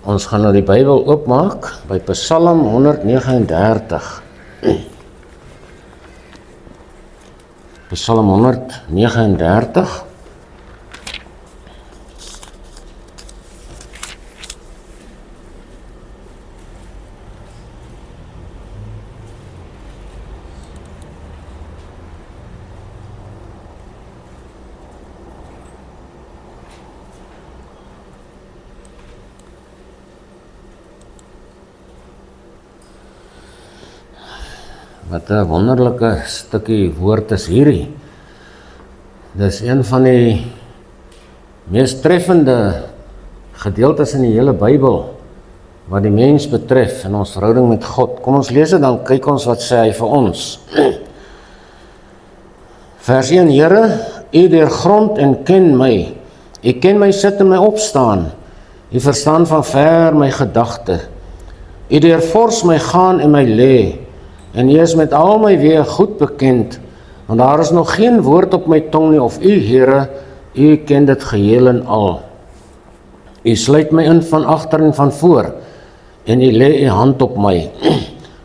Ons gaan nou die Bybel oopmaak by Psalm 139. Psalm 139. Wat 'n wonderlike stukkie woord is hierdie. Dis een van die mees treffende gedeeltes in die hele Bybel wat die mens betref in ons verhouding met God. Kom ons lees dit dan, kyk ons wat sê hy vir ons. Vers 1: Here, U deurgrond en ken my. U ken my sit en my opstaan. U verstaan van ver my gedagte. U deurvors my gaan en my lê. En U is met al my weë goed bekend, want daar is nog geen woord op my tong nie, of U, Here, U ken dit geheel en al. U sluit my in van agter en van voor, en U lê U hand op my.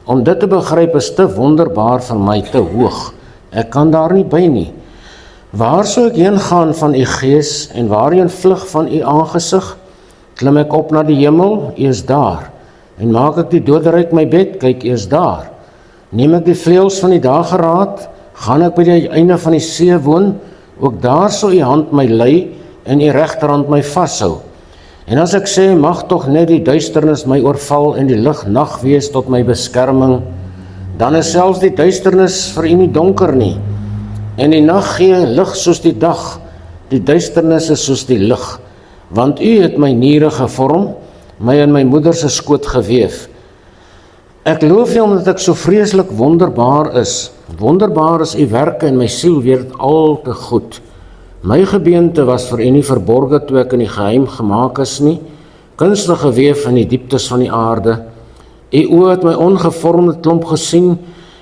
Om dit te begryp is te wonderbaar vir my, te hoog. Ek kan daar nie by nie. Waar sou ek heen gaan van U gees, en waarheen vlug van U aangesig? Klim ek op na die hemel, U is daar. En maak ek die doderyk my bed, kyk, U is daar. Neem ek die vleuels van die dageraad, gaan ek by die einde van die see woon, ook daar sal U hand my lei, en U regterhand my vashou. En as ek sê, mag tog net die duisternis my oorval, en die lig nag wees tot my beskerming, dan is selfs die duisternis vir U nie donker nie, en die nag gee lig soos die dag, die duisternis is soos die lig, want U het my niere gevorm, my in my moeder se skoot geweef. Ek loof U omdat ek so vreeslik wonderbaar is. Wonderbaar is U werke en my siel weet dit al te goed. My gebeente was vir U nie verborge toe ek in die geheim gemaak is nie, kunstig geweef in die dieptes van die aarde. U oë het my ongevormde klomp gesien,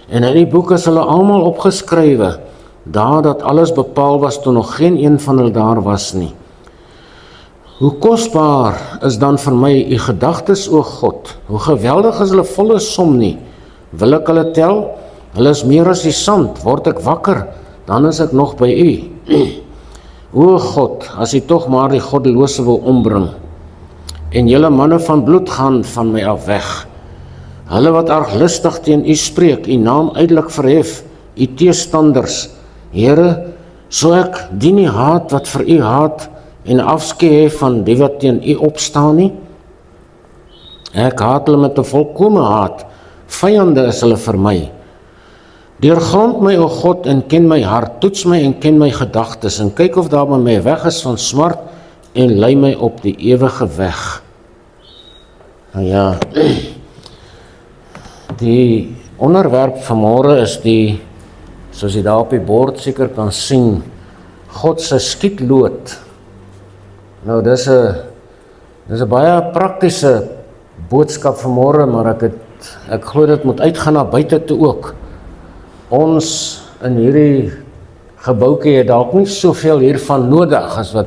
en in die boek is hulle almal opgeskrywe, daar dat alles bepaal was toe nog geen een van hulle daar was nie. Hoe kosbaar is dan vir my U gedagtes, o God, hoe geweldig is hulle volle som nie. Wil ek hulle tel? Hulle is meer as die sand. Word ek wakker, dan is ek nog by U. O God, as U tog maar die goddelose wil ombring, en julle manne van bloed gaan van my af weg. Hulle wat arglistig teen U spreek, U naam uitelik verhef, U teestanders. Here, so ek die nie haat wat vir U haat, en afskei hê van die wat teen U opstaan nie. Ek haat hulle met 'n volkome haat, vyande is hulle vir my. Deurgrond my, o God, en ken my hart, toets my en ken my gedagtes, en kyk of daar by my weg is van smart, en lei my op die ewige weg. Nou ja, die onderwerp vanmôre is die, soos jy daar op die bord seker kan sien, God se skietlood. Nou, dis 'n baie praktiese boodskap vanmôre, maar ek glo dit moet uitgaan na buite toe ook. Ons in hierdie gebouetjie het dalk nie soveel hiervan nodig as wat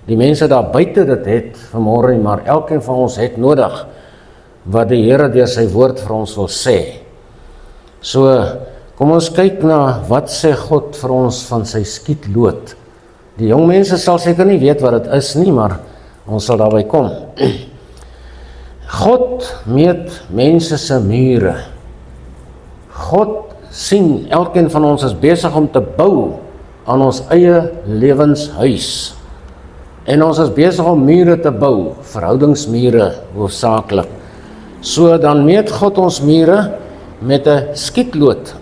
die mense daar buite dit het vanmôre nie, maar elkeen van ons het nodig wat die Here deur sy woord vir ons wil sê. So, kom ons kyk na wat sê God vir ons van sy skietlood. Die jong mense sal seker nie weet wat dit is nie, maar ons sal daarby kom. God meet mense se mure. God sien, elkeen van ons is besig om te bou aan ons eie lewenshuis. En ons is besig om mure te bou, verhoudingsmure hoofsaaklik. So dan meet God ons mure met 'n skietlood.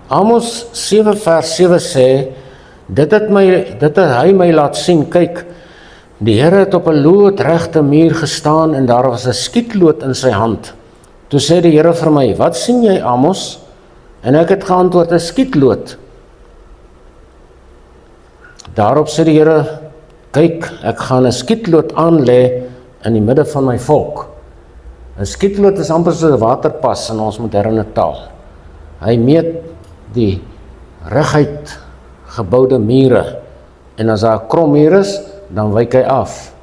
Amos 7 vers 7 sê, dit het hy my laat sien, kyk, die Here het op 'n loodregte muur gestaan, en daar was 'n skietlood in sy hand. Toe sê die Here vir my, wat sien jy, Amos? En ek het geantwoord, 'n skietlood. Daarop sê die Here, kyk, ek gaan 'n skietlood aanlê in die midde van my volk. 'n Skietlood is amper so 'n waterpas in ons moderne taal. Hy meet die reguit gebouwde mure, en as daar 'n krom muur is, dan wyk hy af.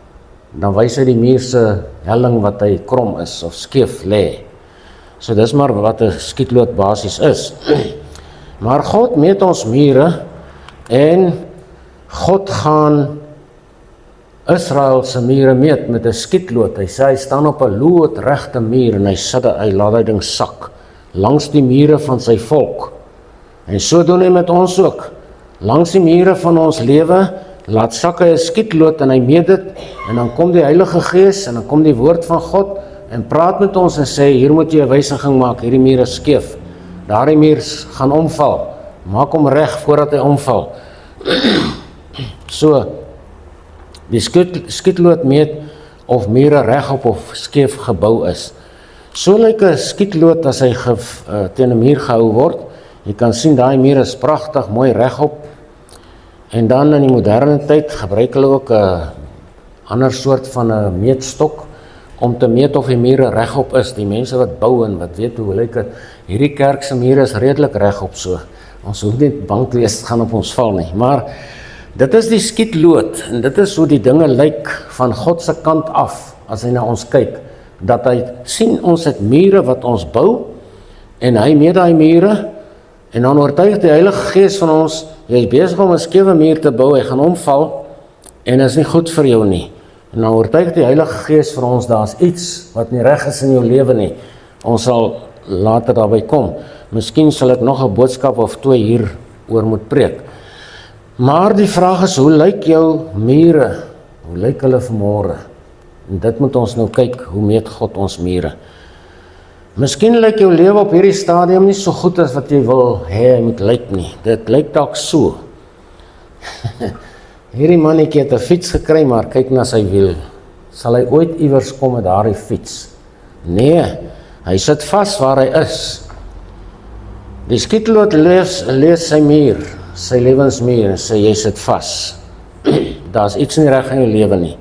dan wys hy die muur se helling wat hy krom is of skeef lê. So dis maar wat 'n skietloot basies is. Maar God meet ons mure en God gaan Israel se mure meet met 'n skietloot. Hy sê hy staan op 'n loodregte muur en hy laat hy ding sak langs die mure van sy volk. En so doen hy met ons ook. Langs die mure van ons lewe laat sak hy 'n skietloot en hy meet dit en dan kom die Heilige Gees en dan kom die woord van God en praat met ons en sê hier moet jy 'n wysiging maak, hierdie muur is skeef. Daardie muur gaan omval. Maak hom reg voordat hy omval. So die skietloot meet of mure regop of skeef gebou is. So lyk 'n skietloot as hy teen 'n muur gehou word. Jy kan sien daai muur is pragtig, mooi regop. En dan in die moderne tyd gebruik hulle ook 'n ander soort van 'n meetstok om te meet of die mure regop is. Die mense wat bou en wat weet hoe lyk dit. Hierdie kerk se mure is redelik regop so. Ons hoef nie bang te wees gaan op ons val nie. Maar dit is die skietloot en dit is hoe die dinge lyk van God se kant af as hy na ons kyk. Dat hy sien ons het mure wat ons bou en hy meet daai mure en dan oortuig die Heilige Gees van ons, jy is besig om 'n skewe muur te bou, hy gaan omval en is nie goed vir jou nie. En dan oortuig die Heilige Gees vir ons, daar's iets wat nie reg is in jou lewe nie. Ons sal later daarby kom. Miskien sal ek nog 'n boodskap of 2 hier oor moet preek. Maar die vraag is, hoe lyk jou mure? Hoe lyk hulle vanmôre? En dit moet ons nou kyk, hoe meet God ons mure? Miskien lyk jou lewe op hierdie stadium nie so goed as wat jy wil hê hy moet lyk nie. Dit lyk dalk so. Hierdie mannetjie het 'n fiets gekry, maar kyk na sy wiel. Sal hy ooit iewers kom met daardie fiets? Nee, hy sit vas waar hy is. Die skietloot lees sy muur, sy lewensmuur en sê jy sit vas. Daar's iets nie reg in jou lewe nie.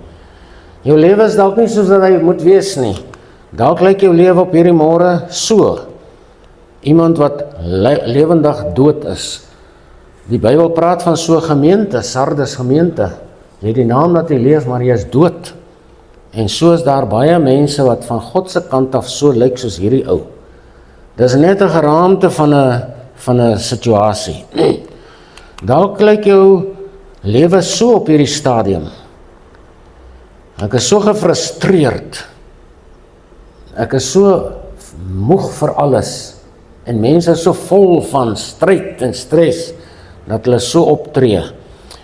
Jou lewe is dalk nie soos wat hy moet wees nie. Dalk lyk jou lewe op hierdie môre so. Iemand wat lewendig dood is. Die Bybel praat van so 'n gemeente, Sardes gemeente. Jy het die naam dat jy leef, maar jy is dood. En so is daar baie mense wat van God se kant af so lyk soos hierdie ou. Dis net 'n geraamte van 'n situasie. Dalk lyk jou lewe so op hierdie stadium. Ek is so gefrustreerd. Ek is so moeg vir alles. En mense is so vol van stryd en stres dat hulle so optree.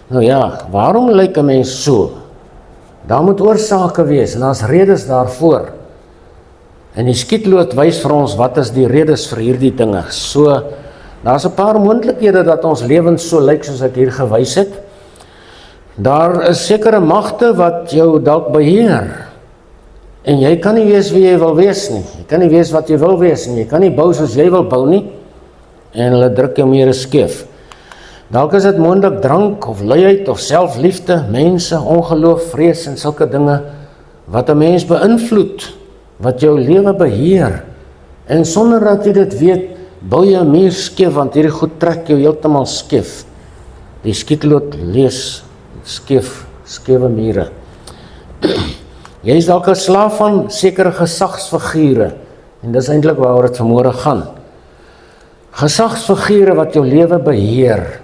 Nou ja, waarom lyk 'n mens so? Daar moet oorsake wees en daar's redes daarvoor. En die skietloot wys vir ons wat is die redes vir hierdie dinge. So, daar's 'n paar moontlikhede dat ons lewens so lyk soos ek hier gewys het. Daar is sekere magte wat jou dalk beheer. En jy kan nie wees wie jy wil wees nie. Jy kan nie wees wat jy wil wees nie. Jy kan nie bou soos jy wil bou nie. En hulle druk jou meer skeef. Dalk is dit moontlik drank of luiheid of selfliefde, mense, ongeloof, vrees en sulke dinge wat 'n mens beïnvloed, wat jou lewe beheer. En sonder dat jy dit weet, bou jy meer skeef want hierdie goed trek jou heeltemal skeef. Die skietloot lees skewe mure. Jy is dalk 'n slaaf van sekere gesagsfigure en dis eintlik waaroor dit vanmôre gaan. Gesagsfigure wat jou lewe beheer.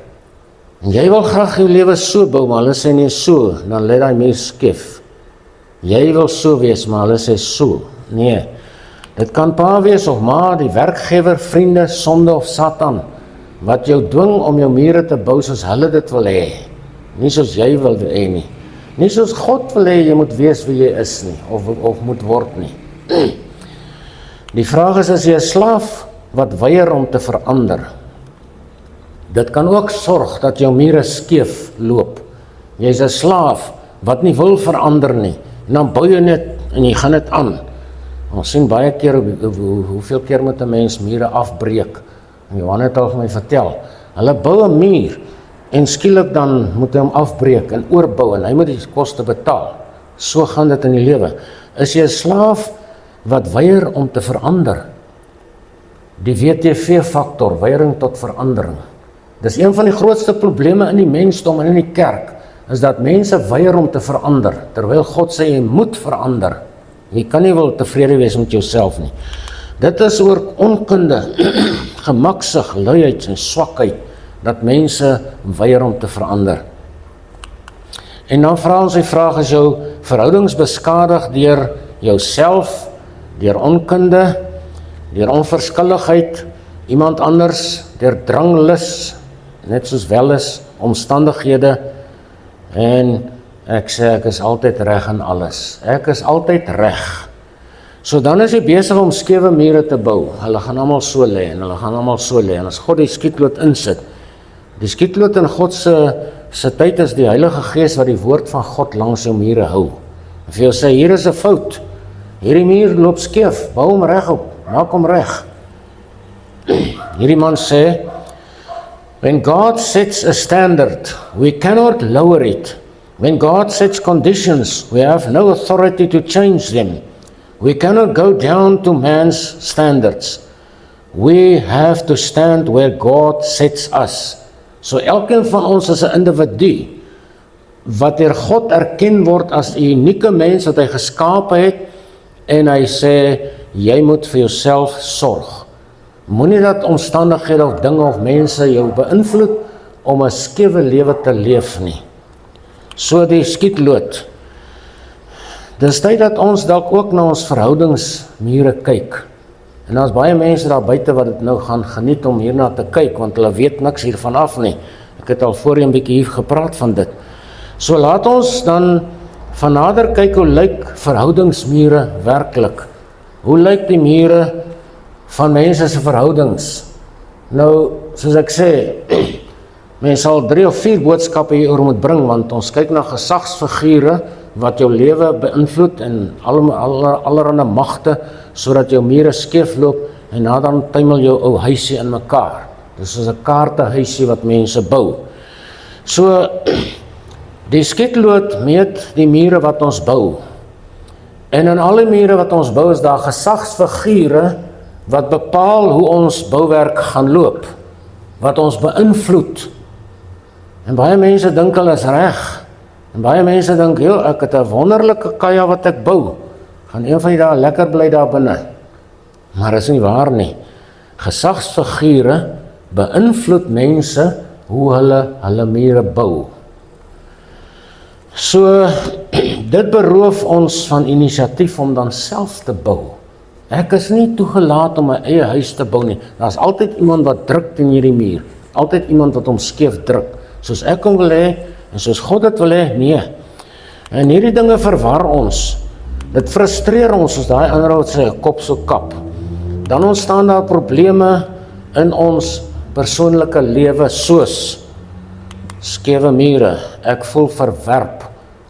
En jy wil graag jou lewe so bou, maar hulle sê nie so, dan let daai mens skeef. Jy wil so wees, maar hulle sê so. Nee, dit kan pa wees of ma, die werkgewer, vriende, sonde of Satan, wat jou dwing om jou mure te bou soos hulle dit wil hê. Nie soos jy wil hê nie. Nie soos God wil hê jy moet wees wie jy is nie, of moet word nie. Die vraag is jy 'n slaaf wat weier om te verander? Dit kan ook sorg dat jou mure skeef loop. Jy is 'n slaaf wat nie wil verander nie. En dan bou jy net en jy gaan dit aan. Ons sien baie keer hoeveel keer moet 'n mens mure afbreek. En Johan het al vir my vertel. Hulle bou 'n muur en skielik dan moet hy hom afbreek en oorbou en hy moet die koste betaal. So gaan dit in die lewe. Is jy 'n slaaf wat weier om te verander? Die WTV-faktor, weiering tot verandering. Dis een van die grootste probleme in die mensdom en in die kerk, is dat mense weier om te verander, terwyl God sê jy moet verander. Jy kan nie wel tevrede wees met jouself nie. Dit is oor onkunde, gemaksig, luiheid en swakheid, dat mense weier om te verander. En dan vra ons die vraag, is jou verhoudings beskadig deur jouself, deur onkunde, deur onverskilligheid, iemand anders, deur dranglus, net soos wel is, omstandighede, en ek sê ek is altyd reg in alles. Ek is altyd reg. So dan is jy besig om skewe mure te bou. Hulle gaan almal so lê en hulle gaan almal so lê. En as God die skietloot insit, die skietloot in God se tyd is die Heilige Gees wat die woord van God langs jou mure hou. En vir jou sê, hier is 'n fout. Hierdie muur loop skeef, bou hom reg op, maak hom reg. Hierdie man sê, when God sets a standard, we cannot lower it. When God sets conditions, we have no authority to change them. We cannot go down to man's standards. We have to stand where God sets us. So elkeen van ons is 'n individu wat deur God erken word as 'n unieke mens wat hy geskape het, en hy sê, jy moet vir jouself sorg. Moenie dat omstandighede of dinge of mense jou beïnvloed om 'n skewe lewe te leef nie. So die skietloot. Dis tyd dat ons dalk ook na ons verhoudingsmure kyk. En daar's baie mense daar buite wat dit nou gaan geniet om hierna te kyk, want hulle weet niks hiervan af nie. Ek het al voorheen 'n bietjie hier gepraat van dit. So laat ons dan van nader kyk hoe lyk verhoudingsmure werklik. Hoe lyk die mure van mense se verhoudings? Nou, soos ek sê, mense sal 3 of 4 boodskappe hieroor moet bring, want ons kyk na gesagsfigure wat jou lewe beïnvloed en allerhande magte, sodat jou mure skeef loop en dan tuimel jou ou huisie in mekaar. Dis soos 'n kaartehuisie wat mense bou. So, die skietloot meet die mure wat ons bou. En in alle mure wat ons bou is daar gesagsfigure wat bepaal hoe ons bouwerk gaan loop, wat ons beïnvloed. En baie mense dink hulle is reg. En baie mense dink, ek het 'n wonderlike kaja wat ek bou. Gaan een van die dae lekker bly daar binne. Maar is nie waar nie. Gesagsfigure beïnvloed mense hoe hulle mure bou. So, dit beroof ons van inisiatief om dan self te bou. Ek is nie toegelaat om my eie huis te bou nie. Daar's altyd iemand wat druk teen hierdie muur. Altyd iemand wat hom skeef druk. Soos ek hom wil hê en soos God dit wil hê, nee. En hierdie dinge verwar ons. Dit frustreer ons soos daai ander wat sê kop so kap. Dan ontstaan daar probleme in ons persoonlike lewe soos skewe mure. Ek voel verwerp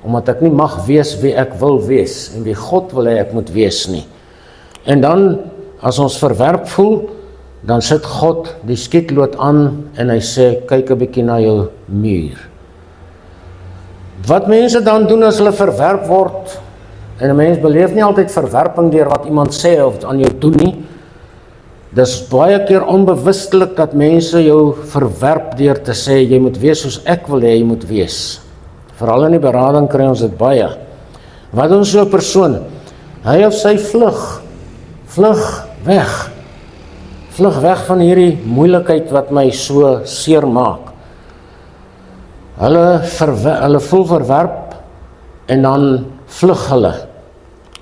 omdat ek nie mag wees wie ek wil wees en wie God wil hê ek moet wees nie. En dan as ons verwerp voel, dan sit God die skietloot aan en hy sê kyk 'n bietjie na jou muur. Wat mense dan doen as hulle verwerp word, en 'n mens beleef nie altyd verwerping deur wat iemand sê of aan jou doen nie. Dis baie keer onbewustelik dat mense jou verwerp deur te sê jy moet wees soos ek wil hê jy moet wees. Veral in die berading kry ons dit baie. Wat doen so 'n persoon? Hy of sy vlug weg. Vlug weg van hierdie moeilikheid wat my so seer maak. Hulle voel verwerp en dan vlug hulle.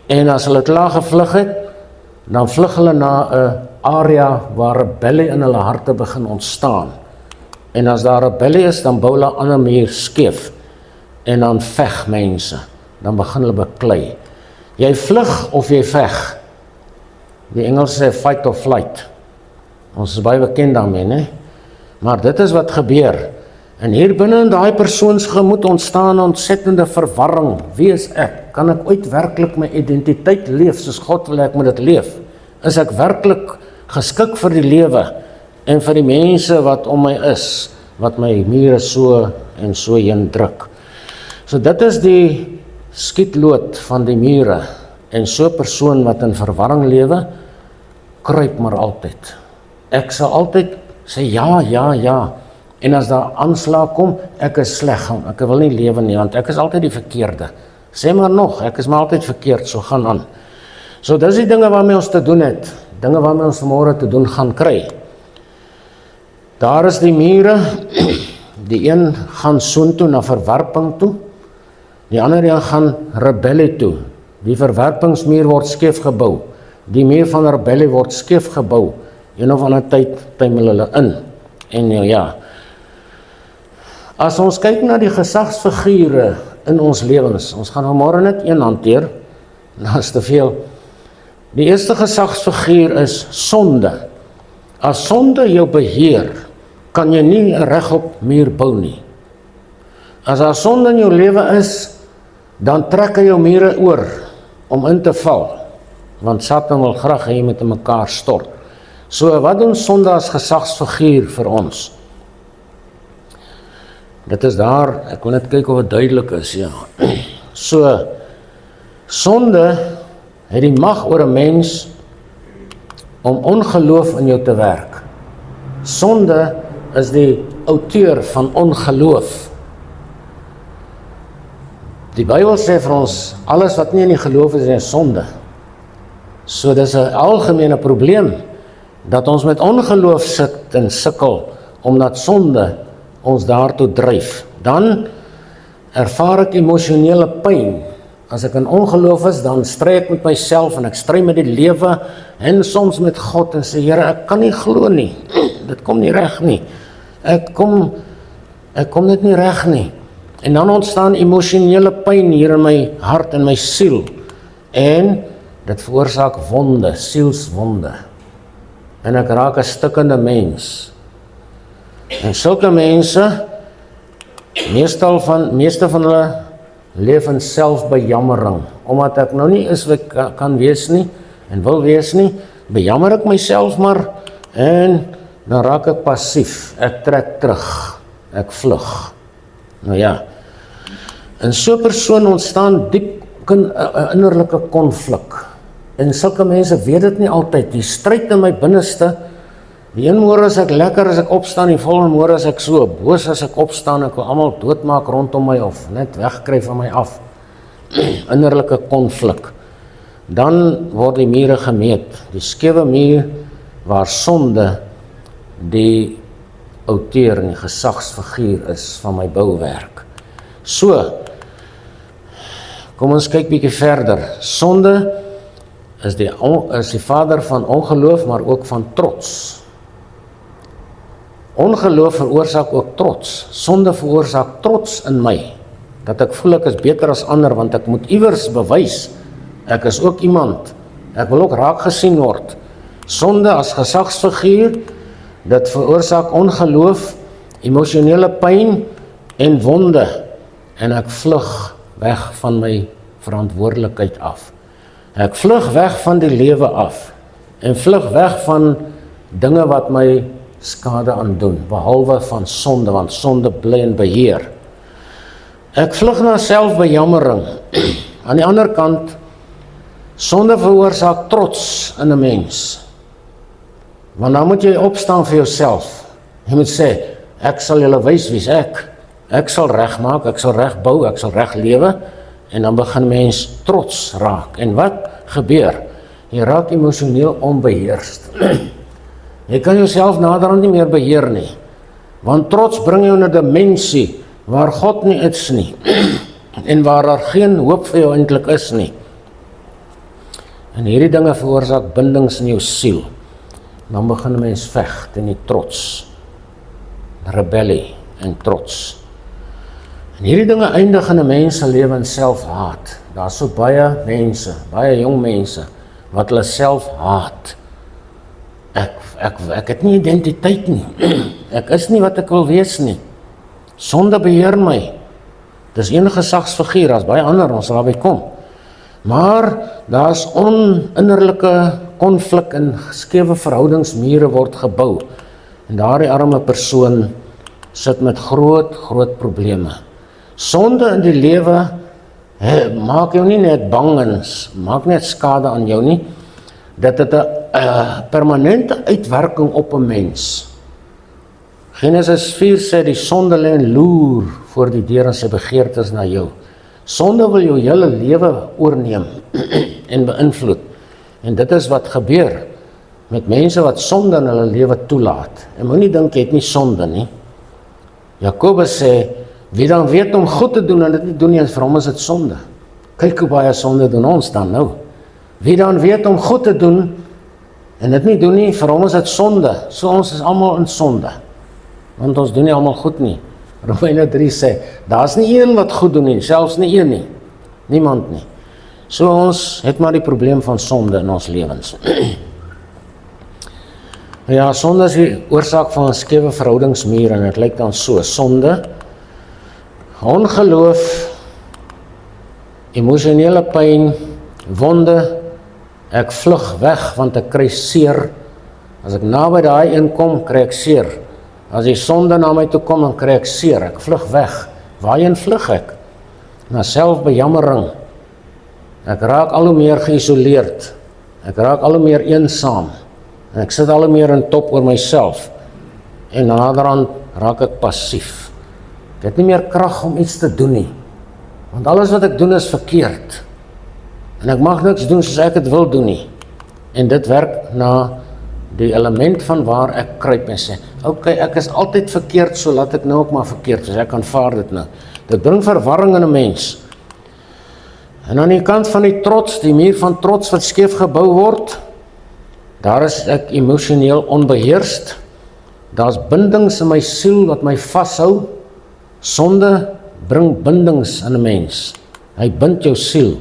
En as hulle klaar gevlug het, dan vlug hulle na 'n area waar rebellie in hulle harte begin ontstaan. En as daar rebellie is, dan bou hulle ander manier skeef. En dan veg mense. Dan begin hulle beklei. Jy vlug of jy veg. Die Engels sê fight or flight. Ons is baie bekend daarmee, né? Maar dit is wat gebeur. En hier binne in daai persoons gemoed ontstaan ontsettende verwarring. Wie is ek? Kan ek ooit werklik my identiteit leef soos God wil ek moet dit leef? Is ek werklik geskik vir die lewe en vir die mense wat om my is, wat my mure so en so heen druk? So dit is die skietloot van die mure. En so 'n persoon wat in verwarring lewe, kruip maar altyd. Ek sal altyd sê ja. En as daar aanslag kom, ek is sleg, ek wil nie lewe nie, want ek is altyd die verkeerde. Sê maar nog, ek is maar altyd verkeerd, so gaan aan. So dis die dinge waarmee ons te doen het, dinge waarmee ons môre te doen gaan kry. Daar is die mure, die een gaan soontoe na verwerping toe, die ander een gaan rebellie toe. Die verwerpingsmuur word skeef gebou, die muur van rebellie word skeef gebou, een of ander tyd tuimel hulle in. En ja, as ons kyk na die gesagsfigure in ons lewens, ons gaan nou môre net een hanteer, nou is te veel. Die eerste gesagsfiguur is sonde. As sonde jou beheer, kan jy nie 'n regop muur bou nie. As daar sonde in jou lewe is, dan trek hy jou mure oor om in te val, want Satan wil graag hê jy met mekaar stort. So wat doen sonde as gesagsfiguur vir ons? Dit is daar, ek wil net kyk of dit duidelik is, ja. So, sonde het die mag oor 'n mens om ongeloof in jou te werk. Sonde is die outeur van ongeloof. Die Bybel sê vir ons, alles wat nie in die geloof is 'n sonde. So dis 'n algemene probleem, dat ons met ongeloof sit en sukkel, omdat sonde ons daartoe dryf. Dan ervaar ek emosionele pyn. As ek in ongeloof is, dan stry ek met myself en ek stry met die lewe en soms met God en sê, Here, ek kan nie glo nie. Dit kom nie reg nie. Ek kom net nie reg nie. En dan ontstaan emosionele pyn hier in my hart en my siel. En dit veroorsaak wonde, sielswonde. En ek raak 'n stikkende mens. En sulke mense, meeste van hulle leef in selfbejammering, omdat ek nou nie is wat ek kan wees nie, en wil wees nie, bejammer ek myself maar, en dan raak ek passief, ek trek terug, ek vlug. Nou ja, in so 'n persoon ontstaan diep innerlike konflik, en sulke mense weet dit nie altyd, die stryd in my binneste. Die een môre as ek lekker as ek opstaan, die volgende môre as ek so boos as ek opstaan, ek wil almal doodmaak rondom my of net wegkry van my af. Innerlike konflik. Dan word die mure gemeet, die skewe muur waar sonde die outeur en die gesagsfiguur is van my bouwerk. So, kom ons kyk bietjie verder. Sonde is die vader van ongeloof, maar ook van trots. Ongeloof veroorsaak ook trots. Sonde veroorsaak trots in my, dat ek voel ek is beter as ander, want ek moet iewers bewys, ek is ook iemand, ek wil ook raak gesien word. Sonde as gesagsfiguur, dit veroorsaak ongeloof, emosionele pyn en wonde, en ek vlug weg van my verantwoordelikheid af. Ek vlug weg van die lewe af, en vlug weg van dinge wat my skade aandoen, behalwe van sonde, want sonde bly in beheer. Ek vlug na selfbejammering. Aan die ander kant, sonde veroorsaak trots in 'n mens. Want dan moet jy opstaan vir jouself. Jy moet sê, ek sal julle wys wie's ek. Ek sal reg maak, ek sal reg bou, ek sal reg lewe. En dan begin mens trots raak. En wat gebeur? Jy raak emosioneel onbeheerst. Jy kan jouself naderhand nie meer beheer nie. Want trots bring jou in 'n dimensie waar God nie is nie. En waar daar geen hoop vir jou eintlik is nie. En hierdie dinge veroorsaak bindings in jou siel. Dan begin 'n mens veg teen die trots. Rebellie en trots. En hierdie dinge eindig in 'n mens se lewe in selfhaat. Daar's so baie mense, baie jong mense, wat hulle self haat. Ek het nie identiteit nie. Ek is nie wat ek wil wees nie. Sonde beheer my. Dis een gesagsfiguur, as baie ander, ons sal daarby kom. Maar daar's innerlike konflik en skewe verhoudingsmure word gebou. En daardie arme persoon sit met groot probleme. Sonde in die lewe maak jou nie net bang en maak net skade aan jou nie. Dit het 'n permanente uitwerking op 'n mens. Genesis 4 sê die sonde lê en loer voor die deur en sy begeertes na jou. Sonde wil jou hele lewe oorneem en beïnvloed. En dit is wat gebeur met mense wat sonde in hulle lewe toelaat. En moenie dink jy het nie sonde nie. Jakobus sê, wie dan weet om goed te doen en dit nie doen nie, vir hom is dit sonde. Kyk hoe baie sonde doen ons dan nou. Wie dan weet om goed te doen en dit nie doen nie, vir hom is dit sonde. So ons is almal in sonde. Want ons doen nie almal goed nie. Romeine 3 sê, daar is nie een wat goed doen nie, selfs nie een nie. Niemand nie. So ons het maar die probleem van sonde in ons lewens. Ja, sonde is die oorsaak van 'n skewe verhoudingsmuur en dit lyk dan so. Sonde, ongeloof, emosionele pyn, wonde, ek vlug weg want ek kry seer. As ek naby daai een kom, kry ek seer. As die sonde na my toe kom, dan kry ek seer. Ek vlug weg. Waarheen vlug ek? Na selfbejammering. Ek raak al hoe meer geïsoleerd. Ek raak al hoe meer eensaam. En ek sit al hoe meer in top oor myself. En naderhand raak ek passief. Ek het nie meer krag om iets te doen nie. Want alles wat ek doen is verkeerd. En ek mag niks doen soos ek het wil doen nie. En dit werk na die element van waar ek kruip en sê, ok, ek is altyd verkeerd, so laat ek nou ook maar verkeerd, so ek aanvaar dit nou. Dit bring verwarring in 'n mens. En aan die kant van die trots, die muur van trots wat skeef gebou word, daar is ek emosioneel onbeheerst. Daar's bindings in my siel wat my vashou. Sonde bring bindings in 'n mens. Hy bind jou siel.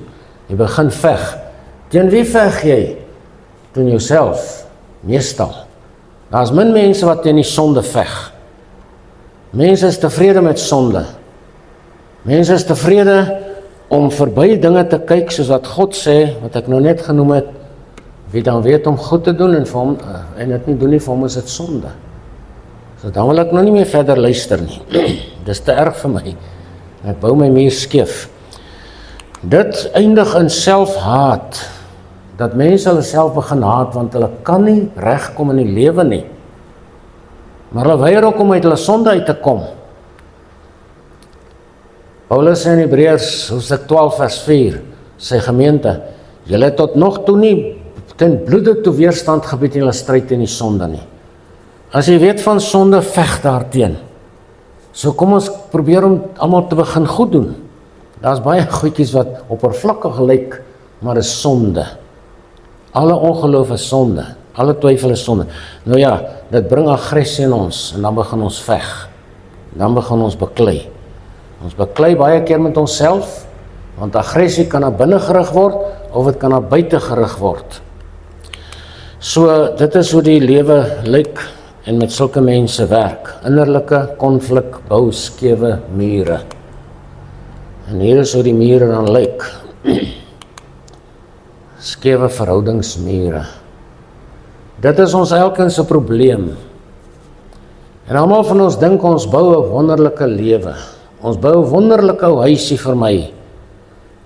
Jy begin veg. Teen wie veg jy? Teen jouself. Meestal. Daar's min mense wat teen die sonde veg. Mense is tevrede met sonde. Mense is tevrede om verby dinge te kyk soos wat God sê, wat ek nou net genoem het, wie dan weet om goed te doen en vir hom en dit nie doen nie, vir hom is dit sonde. So dan wil ek nou nie meer verder luister nie. Dis te erg vir my. Ek bou my muur skeef. Dit eindig in selfhaat. Dat mense hulle self begin haat, want hulle kan nie regkom in die lewe nie. Maar hulle weier ook om uit hulle sonde uit te kom. Paulus sê in Hebreërs hoofstuk 12 vers 4, sy gemeente, julle het tot nog toe nie ten bloede toe weerstand gebied in julle stryd teen die sonde nie. As jy weet van sonde, veg daarteen. So kom ons probeer om almal te begin goed doen. Daar's baie goedjies wat oppervlakkig lyk, maar is sonde. Alle ongeloof is sonde, alle twyfel is sonde. Nou ja, dit bring aggressie in ons, en dan begin ons veg. Dan begin ons beklei. Ons beklei baie keer met onsself, want aggressie kan na binne gerig word, of het kan na buite gerig word. So, dit is hoe die lewe lyk, en met sulke mense werk. Innerlike konflik bou skewe mure. En hier is hoe die mure dan lyk. Skewe verhoudingsmure. Dit is ons elkeen se probleem. En almal van ons dink ons bou 'n wonderlike lewe. Ons bou 'n wonderlike huisie vir my.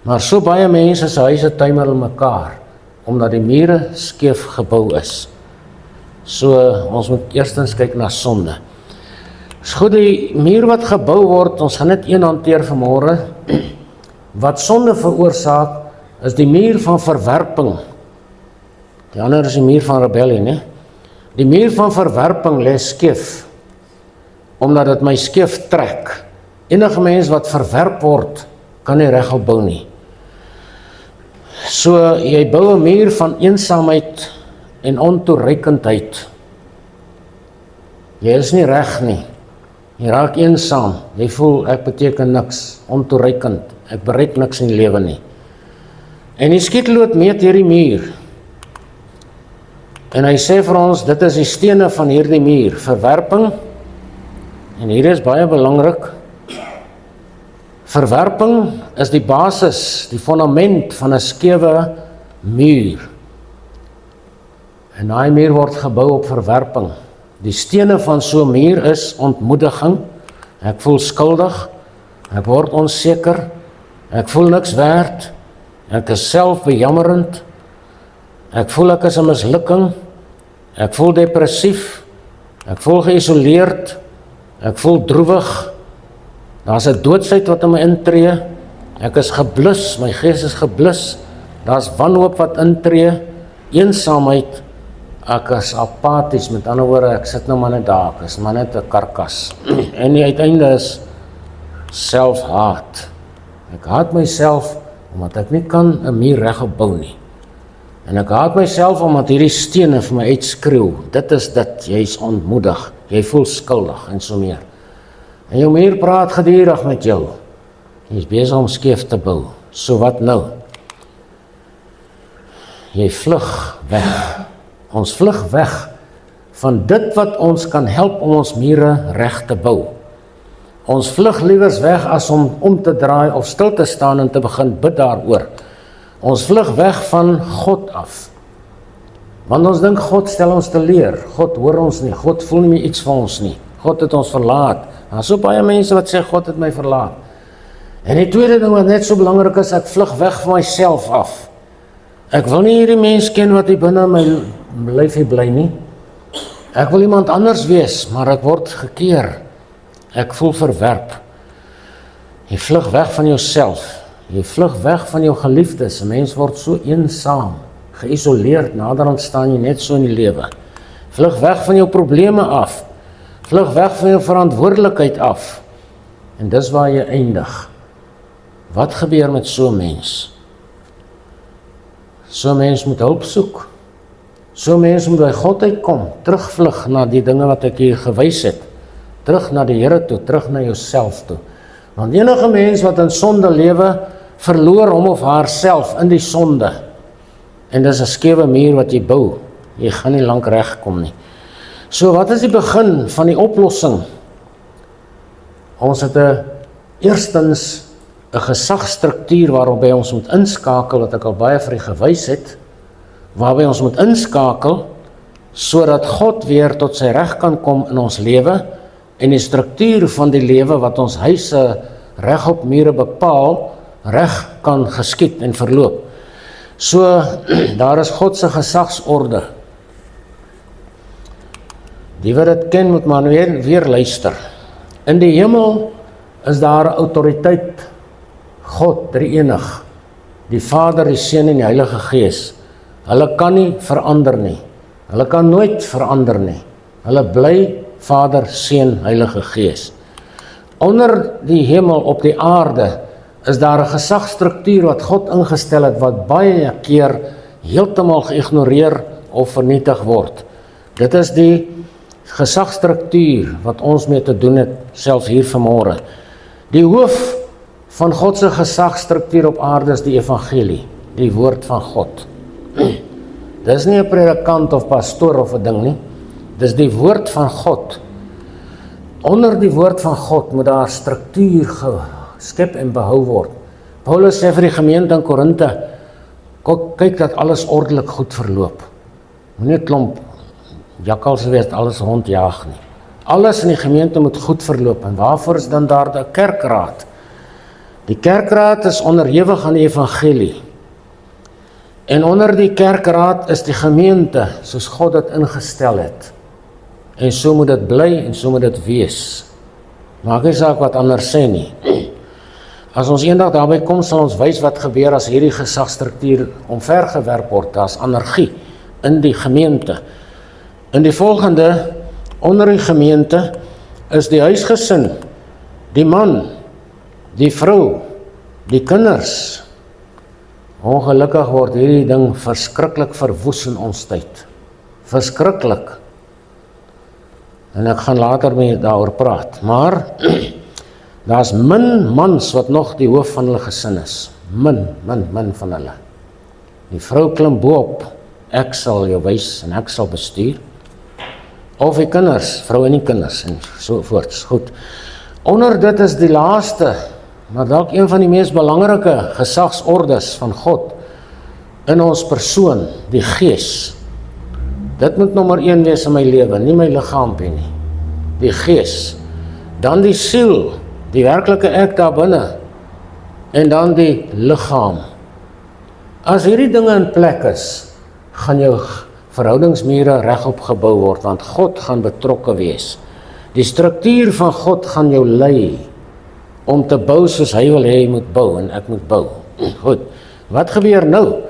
Maar so baie mense se huise tuimel in mekaar, omdat die mure skeef gebou is. So, ons moet eerstens kyk na sonde. Is goed, die muur wat gebou word, ons gaan net een hanteer vanmôre. Wat sonde veroorsaak, is die muur van verwerping. Die ander is die muur van rebellie, né? Die muur van verwerping lê skeef, omdat dit my skeef trek. Enige mens wat verwerp word, kan nie regop bou nie. So, jy bou 'n muur van eensaamheid en ontoereikendheid. Jy is nie reg nie. Jy raak eensaam. Jy voel, ek beteken niks, ontoereikend. Ek bereik niks in die lewe nie. En die skietloot meet hierdie muur. En hy sê vir ons, dit is die stene van hierdie muur. Verwerping, en hier is baie belangrik, verwerping is die basis, die fondament van 'n skewe muur. En daai muur word gebou op verwerping. Die stene van so 'n muur is ontmoediging. Ek voel skuldig, ek word onseker, ek voel niks werd, ek is selfbejammerend, ek voel ek is 'n mislukking, ek voel depressief, ek voel geïsoleerd, Ek voel droewig. Daar's 'n doodsheid wat in my intree. Ek is geblus, my gees is geblus. Daar's wanhoop wat intree, eensaamheid. Ek is apaties, met ander woorde, ek sit nou maar net daar, ek is maar net 'n karkas. En die uiteinde is selfhaat. Ek haat myself omdat ek nie kan 'n muur regop bou nie. En ek haat myself omdat hierdie stene vir my uitskreeu. Dit is dit, jy's ontmoedig, jy voel skuldig en so meer. En jou muur praat gedurig met jou. Jy's besig om skeef te bou. So wat nou? Jy vlug weg. Ons vlug weg van dit wat ons kan help om ons mure reg te bou. Ons vlug liewers weg as om te draai of stil te staan en te begin bid daaroor. Ons vlug weg van God af. Want ons dink God stel ons te leer. God hoor ons nie. God voel nie meer iets van ons nie. God het ons verlaat. Daar is so baie mense wat sê God het my verlaat. En die tweede ding wat net so belangrik is, ek vlug weg van myself af. Ek wil nie hierdie mens ken wat hier binne my lyfie bly nie. Ek wil iemand anders wees, maar ek word gekeer. Ek voel verwerp. Jy vlug weg van jouself. Jy vlug weg van jou geliefdes. 'n Mens word so eensaam, geïsoleerd, naderhand staan jy net so in die lewe. Vlug weg van jou probleme af. Vlug weg van jou verantwoordelikheid af. En dis waar jy eindig. Wat gebeur met so 'n mens? So 'n mens moet hulp soek. So 'n mens moet by God uitkom, terugvlug na die dinge wat ek hier gewys het. Terug na die Here toe, terug na jouself toe. Want enige mens wat in sonde lewe, verloor hom of haarself in die sonde. En dis 'n skewe muur wat jy bou. Jy gaan nie lank regkom nie. So wat is die begin van die oplossing? Ons het eerstens 'n gesagsstruktuur waarby ons moet inskakel, wat ek al baie vir u gewys het, waarby ons moet inskakel, sodat God weer tot sy reg kan kom in ons lewe, en die struktuur van die lewe wat ons huise reg op mure bepaal, reg kan geskied en verloop. So, daar is God se gesagsorde. Die wat dit ken, moet maar weer luister. In die hemel is daar 'n autoriteit, God, drie-enig, die Vader, die Seun en die Heilige Gees. Hulle kan nie verander nie. Hulle kan nooit verander nie. Hulle bly Vader, Seun, Heilige Gees. Onder die hemel op die aarde is daar 'n gesagsstruktuur wat God ingestel het, wat baie keer heeltemal geïgnoreer of vernietig word. Dit is die gesagsstruktuur wat ons mee te doen het, selfs hier vanmôre. Die hoof van God se gesagsstruktuur op aarde is die evangelie, die woord van God. Dis nie 'n predikant of pastoor of 'n ding nie. Dis die woord van God. Onder die woord van God moet daar struktuur geskep en behou word. Paulus sê vir die gemeente in Korinte, kyk dat alles ordelik goed verloop. Moenie 'n klomp jakkalse wees, alles rondjaag nie. Alles in die gemeente moet goed verloop. En waarvoor is dan daar 'n kerkraad? Die kerkraad is onderhewig aan die evangelie. En onder die kerkraad is die gemeente, soos God dit ingestel het. En so moet dit bly en so moet dit wees. Maak nie saak wat anders sê nie. As ons eendag daarby kom, sal ons wys wat gebeur as hierdie gesagsstruktuur omvergewerp word. Daar's anargie in die gemeente. In die volgende, onder die gemeente, is die huisgesin, die man, die vrou, die kinders. Ongelukkig word hierdie ding verskriklik verwoes in ons tyd. Verskriklik. En ek gaan later mee daaroor praat. Maar, daar's min mans wat nog die hoof van hulle gesin is. Min van hulle. Die vrou klim bo op, ek sal jou wys en ek sal bestuur. Of die kinders, vrou en die kinders, en so voorts. Goed. Onder dit is die laaste, maar dalk een van die mees belangrike gesagsordes van God in ons persoon, die Gees. Dit moet nommer 1 wees in my lewe, nie my liggaampie nie. Die Gees. Dan die siel, die werklike ek daar binne. En dan die liggaam. As hierdie dinge in plek is, gaan jou verhoudingsmure regop gebou word, want God gaan betrokke wees. Die struktuur van God gaan jou lei om te bou soos hy wil hê jy moet bou en ek moet bou. Goed, wat gebeur nou?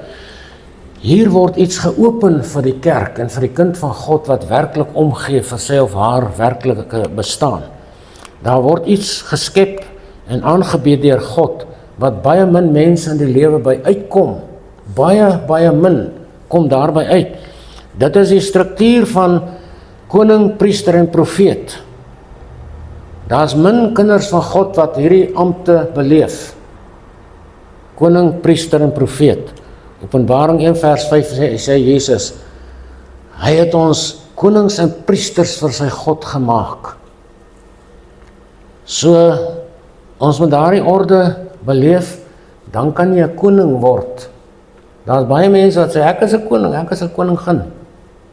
Hier word iets geopen vir die kerk en vir die kind van God wat werklik omgee vir sy of haar werklike bestaan. Daar word iets geskep en aangebied deur God wat baie min mense in die lewe by uitkom. Baie min kom daarby uit. Dit is die struktuur van koning, priester en profeet. Daar's min kinders van God wat hierdie ampte beleef. Koning, priester en profeet. Openbaring 1 vers 5 sê Jesus, hy het ons konings en priesters vir sy God gemaak. So, ons moet daardie orde beleef, dan kan jy 'n koning word. Daar's baie mense wat sê, ek is 'n koning, ek is 'n koningin.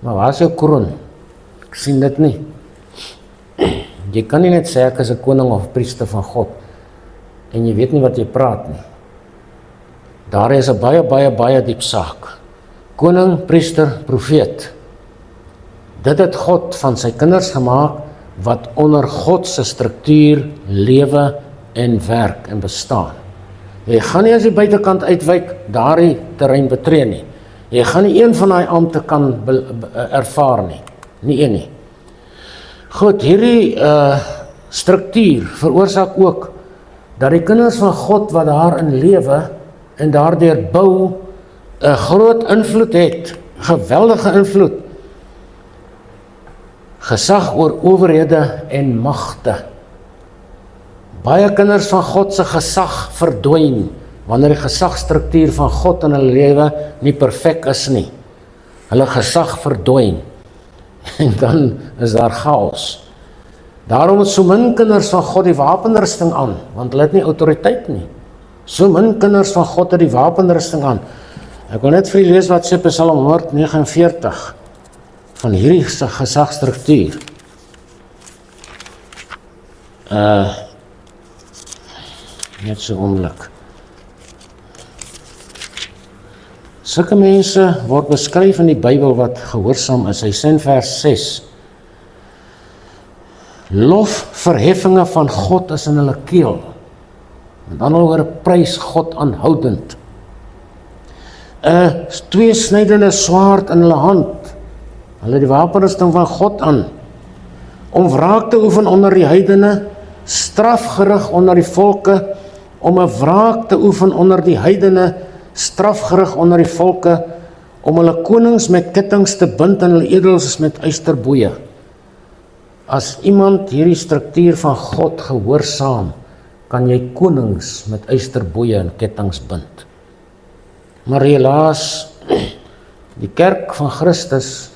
Maar waar is jou kroon? Ek sien dit nie. Jy kan nie net sê, ek is 'n koning of priester van God, en jy weet nie wat jy praat nie. Daar is 'n baie diep saak. Koning, priester, profeet. Dit het God van sy kinders gemaak, wat onder God se struktuur lewe en werk en bestaan. Jy gaan nie as die buitekant uitwyk, daardie terrein betree nie. Jy gaan nie een van daai ampte kan ervaar nie. Nie een nie. Goed, hierdie struktuur veroorsaak ook dat die kinders van God wat daarin lewe en daardeur bou 'n groot invloed het, geweldige invloed. Gesag oor owerhede en magte. Baie kinders van God se gesag verdwyn wanneer die gesagstruktuur van God in hulle lewe nie perfek is nie. Hulle gesag verdwyn en dan is daar chaos. Daarom het so min kinders van God die wapenrusting aan, want hulle het nie autoriteit nie. So min kinders van God het die wapenrusting aan. Ek wil net vir julle lees wat sê Psalm 149 van hierdie gesagstruktuur. Net so oomblik. Sulke mense word beskryf in die Bybel wat gehoorsaam is. Hy sê in vers 6. Lofverheffinge van God is in hulle keel. Met ander woorde, prys God aanhoudend. 'n tweesnydende swaard in hulle hand. Hulle het die wapenrusting van God aan. Om wraak te oefen onder die heidene, strafgerig onder die volke, om 'n wraak te oefen onder die heidene, strafgerig onder die volke, om hulle konings met kittings te bind en hulle edels met ysterboeie. As iemand hierdie struktuur van God gehoorsaam, kan jy konings met ysterboeie en kittings bind. Maar helaas, die kerk van Christus,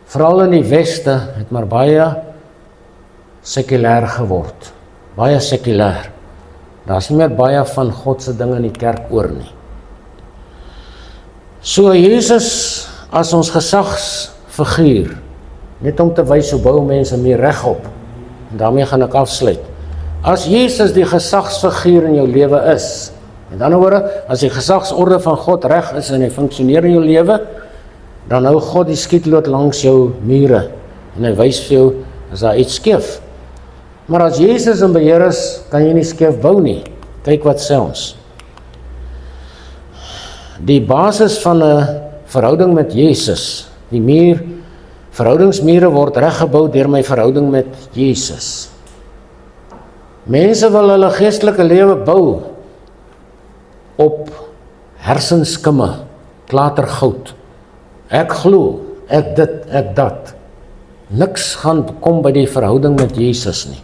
veral in die weste, het maar baie sekulêr geword. Baie sekulêr. Daar is nie meer baie van God se dinge in die kerk oor nie. So Jesus as ons gesagsfiguur, net om te wys hoe bou mense meer regop, en daarmee gaan ek afsluit. As Jesus die gesagsfiguur in jou lewe is, en dan hoor, as die gesagsorde van God reg is en hy funksioneer in jou lewe, dan hou God die skietlood langs jou mure, en hy wys vir jou, as daar iets skeef. Maar as Jesus in beheer is, kan jy nie skeef bou nie. Kyk wat sê ons. Die basis van 'n verhouding met Jesus, die verhoudingsmure word reggebou deur my verhouding met Jesus. Mense wil hulle geestelike lewe bou op hersenskimme, klatergoud. Ek glo, ek dit, ek dat. Niks gaan kom by die verhouding met Jesus nie.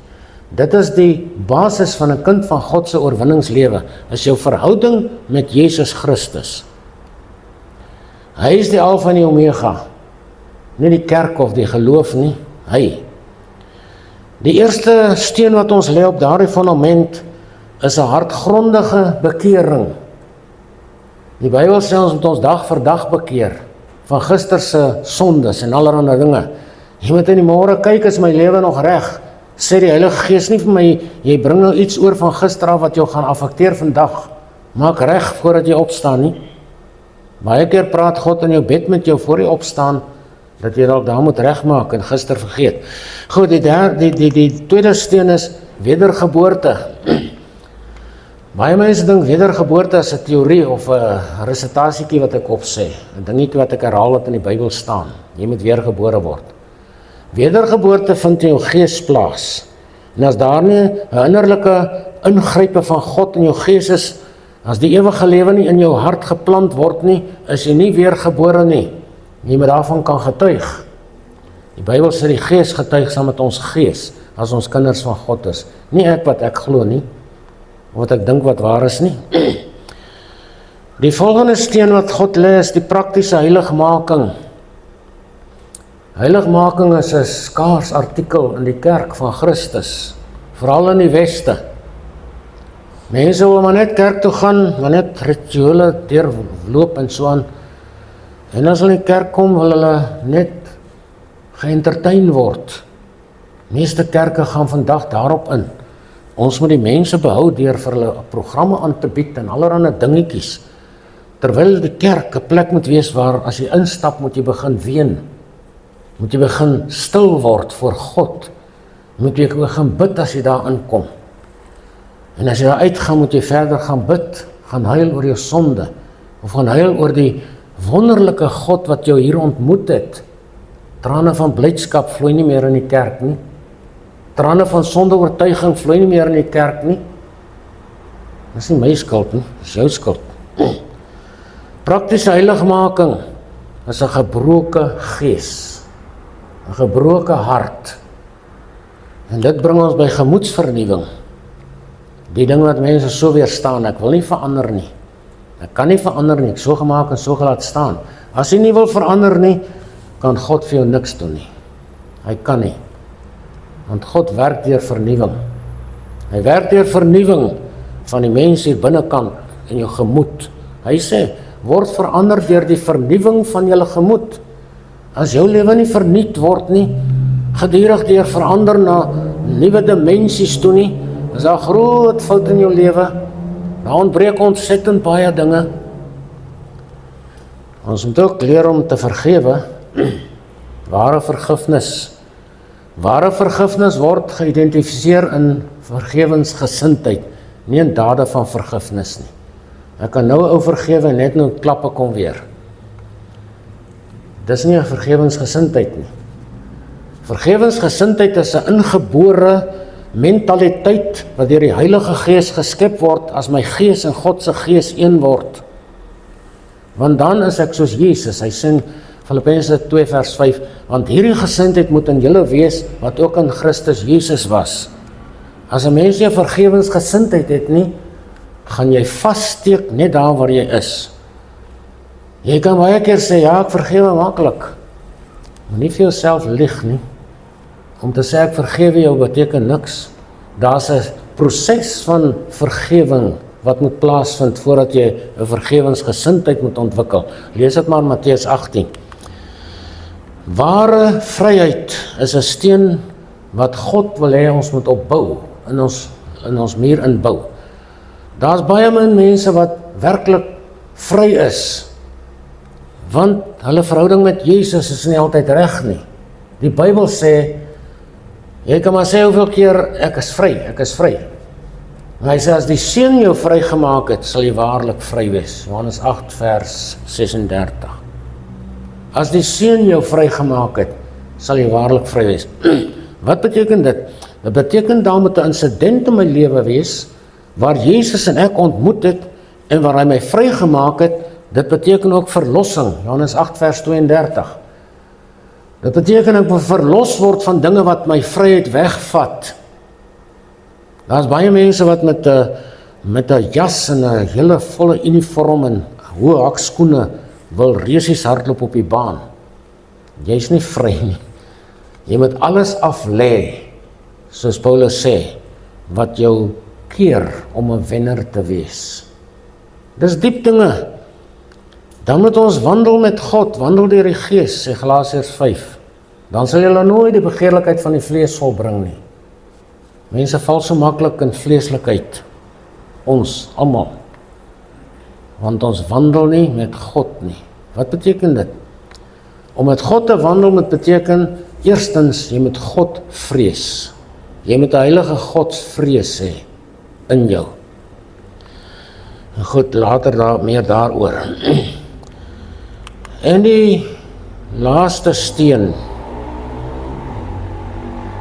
Dit is die basis van 'n kind van God se oorwinningslewe, is jou verhouding met Jesus Christus. Hy is die Alfa en die Omega, nie die kerk of die geloof nie, hy. Die eerste steen wat ons lê op daardie fundament is 'n hartgrondige bekering. Die Bybel sê ons moet ons dag vir dag bekeer van gister se sondes en allerlei dinge. Jy moet in die môre kyk, is my lewe nog reg? Sê die Heilige Gees nie vir my, jy bring nou iets oor van gister af wat jou gaan affekteer vandag. Maak reg voordat jy opstaan nie. Baie keer praat God in jou bed met jou voor jy opstaan dat jy dalk daar moet regmaak en gister vergeet. Goed, die tweede steen is wedergeboorte. Baie mense dink wedergeboorte is 'n teorie of 'n resitasietjie wat ek opsê. 'n Dingetjie wat ek herhaal wat in die Bybel staan. Jy moet weergebore word. Wedergeboorte vind in jou gees plaas. En as daar nie 'n innerlike ingrype van God in jou gees is, as die ewige lewe nie in jou hart geplant word nie, is jy nie weergebore nie. Jy moet daarvan kan getuig. Die Bybel sê die gees getuig saam met ons gees, as ons kinders van God is. Nie ek wat ek glo nie, wat ek dink wat waar is nie. Die volgende steen wat God lê is die praktiese heiligmaking. Heiligmaking is 'n skaars artikel in die kerk van Christus, veral in die Weste. Mense wil maar net kerk toe gaan, maar net rituele deurloop en so aan. En as hulle in die kerk kom, wil hulle net geëntertain word. Meeste kerke gaan vandag daarop in. Ons moet die mense behou deur vir hulle programme aan te bied en allerlei dingetjies. Terwyl die kerk 'n plek moet wees waar as jy instap, moet jy begin ween. Moet jy begin stil word voor God. Moet jy begin bid as jy daar inkom. En as jy daar uitgaan, moet jy verder gaan bid, gaan huil oor jou sonde, of gaan huil oor die wonderlike God wat jou hier ontmoet het. Trane van blydskap vloei nie meer in die kerk nie. Trane van sondeoortuiging vloei nie meer in die kerk nie. Dis nie my skuld nie, dis jou skuld. Praktiese heiligmaking is 'n gebroke gees, 'n gebroke hart. En dit bring ons by gemoedsvernuwing. Die ding wat mense so weerstaan, ek wil nie verander nie. Ek kan nie verander nie, ek so gemaak en so gelaat staan. As jy nie wil verander nie, kan God vir jou niks doen nie. Hy kan nie. Want God werk deur vernuwing. Hy werk deur vernuwing van die mens hier binnekant in jou gemoed. Hy sê, word verander deur die vernuwing van julle gemoed. As jou lewe nie vernuut word nie, gedurig deur verander na nuwe dimensies toe nie, is daar groot fout in jou lewe. Daar ontbreek ontsettend baie dinge. Ons moet ook leer om te vergewe. Ware vergifnis. Ware vergifnis word geïdentifiseer in vergewensgesindheid, nie in dade van vergifnis nie. Ek kan nou ou vergewe en net nou klappe kom weer. Dis nie 'n vergewensgesindheid nie. Vergewensgesindheid is 'n ingebore mentaliteit wat deur die Heilige Gees geskep word as my gees en God se gees een word. Want dan is ek soos Jesus. Hy sê Filippense 2 vers 5, want hierdie gesindheid moet in julle wees wat ook in Christus Jesus was. As 'n mens nie 'n vergewensgesindheid het nie, gaan jy vassteek net daar waar jy is. Jy kan baie keer sê, ja, ek vergewe maklik. Maar nie vir jouself lieg nie. Om te sê ek vergewe jou beteken niks. Daar's 'n proses van vergewing wat moet plaasvind voordat jy 'n vergewensgesindheid moet ontwikkel. Lees dit maar Matteus 18. Ware vryheid is 'n steen wat God wil hê ons moet opbou, in ons muur inbou. Daar's baie min mense wat werklik vry is, want hulle verhouding met Jesus is nie altyd reg nie. Die Bybel sê, jy kan maar sê hoeveel keer ek is vry. En hy sê, as die Seun jou vrygemaak het, sal jy waarlik vry wees. Johannes 8 vers 36. As die Seun jou vrygemaak het, sal jy waarlik vry wees. Wat beteken dit? Dit beteken daar moet 'n insident in my lewe wees, waar Jesus en ek ontmoet het, en waar hy my vrygemaak het. Dit beteken ook verlossing, Johannes 8 vers 32. Dit beteken ek moet verlos word van dinge wat my vryheid wegvat. Daar's baie mense wat met 'n jas en 'n hele volle uniform en hoë hakskoene wil resies hardloop op die baan. Jy's nie vry nie. Jy moet alles af lê, soos Paulus sê, wat jou keer om 'n wenner te wees. Dis diep dinge. Dan moet ons wandel met God, wandel deur die Gees, sê Galasiërs 5. Dan sal julle nooit die begeerlikheid van die vlees volbring nie. Mense val so maklik in vleeslikheid. Ons, almal. Want ons wandel nie met God nie. Wat beteken dit? Om met God te wandel moet beteken, eerstens, jy moet God vrees. Jy moet 'n heilige godsvrees hê in jou. En goed, later meer daaroor. En die laaste steen,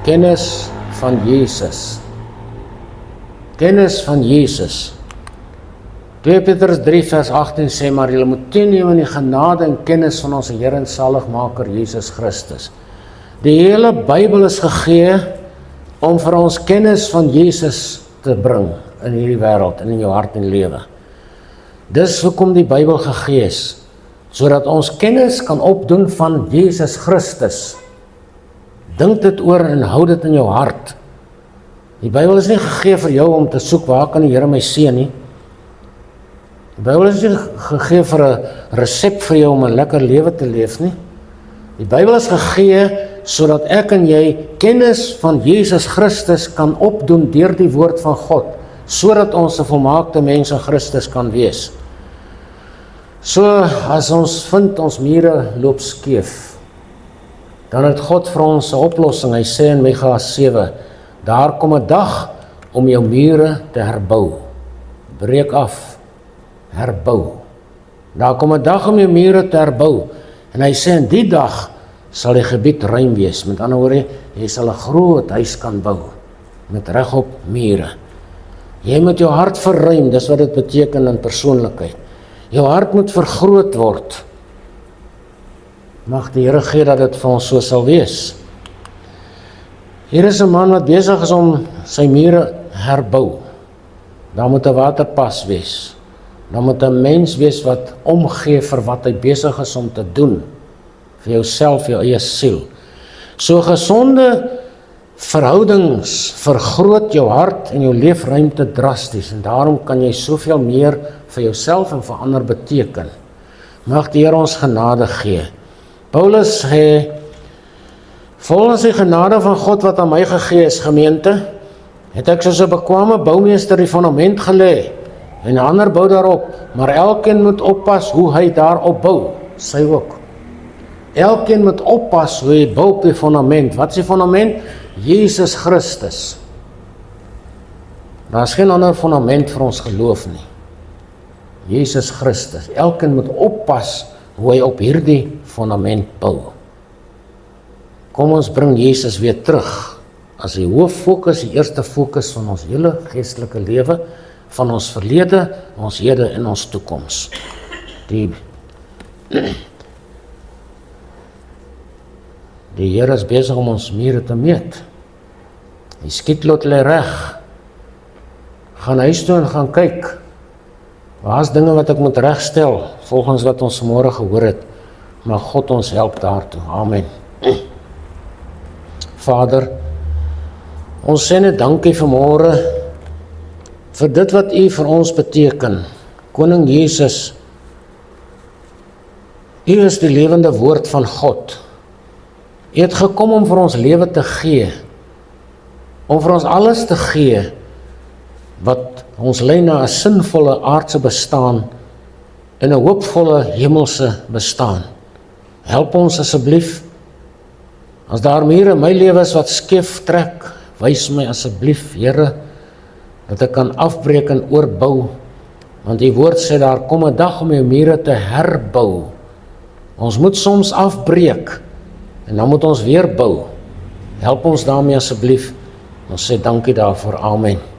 kennis van Jesus. Kennis van Jesus. 2 Petrus 3 vers 18 sê, maar julle moet toeneem in die genade en kennis van ons Here en Saligmaker Jesus Christus. Die hele Bybel is gegee om vir ons kennis van Jesus te bring in hierdie wêreld en in jou hart en lewe. Dis hoekom die Bybel gegee is, sodat ons kennis kan opdoen van Jesus Christus. Dink dit oor en hou dit in jou hart. Die Bybel is nie gegee vir jou om te soek, waar kan die Here my seën nie? Die Bybel is nie gegee vir 'n resep vir jou om 'n lekker lewe te leef nie. Die Bybel is gegee sodat ek en jy kennis van Jesus Christus kan opdoen deur die woord van God, sodat ons 'n volmaakte mens in Christus kan wees. So, as ons vind ons mure loop skeef, dan het God vir ons 'n oplossing. Hy sê in Mikha 7, daar kom 'n dag om jou mure te herbou. Breek af, herbou. Daar kom 'n dag om jou mure te herbou. En hy sê, in die dag sal die gebied ruim wees. Met ander woorde, jy sal 'n groot huis kan bou, met regop mure. Jy moet jou hart verruim, dis wat dit beteken in persoonlikheid. Jou hart moet vergroot word. Mag die Here gee dat dit vir ons so sal wees. Hier is 'n man wat besig is om sy mure herbou. Daar moet 'n waterpas wees. Daar moet 'n mens wees wat omgee vir wat hy besig is om te doen. Vir jouself, jou eie siel. So gesonde verhoudings vergroot jou hart en jou leefruimte drasties. En daarom kan jy soveel meer vir jouself en vir ander beteken. Mag die Here ons genade gee. Paulus sê, volgens die genade van God wat aan my gegee is, gemeente, het ek soos 'n bekwame boumeester die fundament gelê, en 'n ander bou daarop, maar elkeen moet oppas hoe hy daarop bou, sy ook. Elkeen moet oppas hoe hy bou op die fundament. Wat is die fundament? Jesus Christus. Daar is geen ander fundament vir ons geloof nie. Jesus Christus. Elkeen moet oppas hoe hy op hierdie fundament bou. Kom ons bring Jesus weer terug as die hooffokus, die eerste fokus van ons hele geestelike lewe, van ons verlede, ons hede en ons toekoms. Die Here is besig om ons mure te meet. Die skietlot lê reg. Gaan huis toe en gaan kyk. Waar is dinge wat ek moet regstel, volgens wat ons vanmôre gehoor het. Mag God ons help daartoe. Amen. Vader, ons sê net dankie vanmôre vir dit wat U vir ons beteken. Koning Jesus, U is die lewende woord van God. U het gekom om vir ons lewe te gee, om vir ons alles te gee, wat ons lei na 'n sinvolle aardse bestaan, en 'n hoopvolle hemelse bestaan. Help ons asseblief, as daar mure in my lewe is wat skeef trek, wys my asseblief, Here, dat ek kan afbreek en oorbou, want die woord sê, daar kom 'n dag om jou mure te herbou. Ons moet soms afbreek, en dan moet ons weer bou. Help ons daarmee asseblief. Ons sê dankie daarvoor. Amen.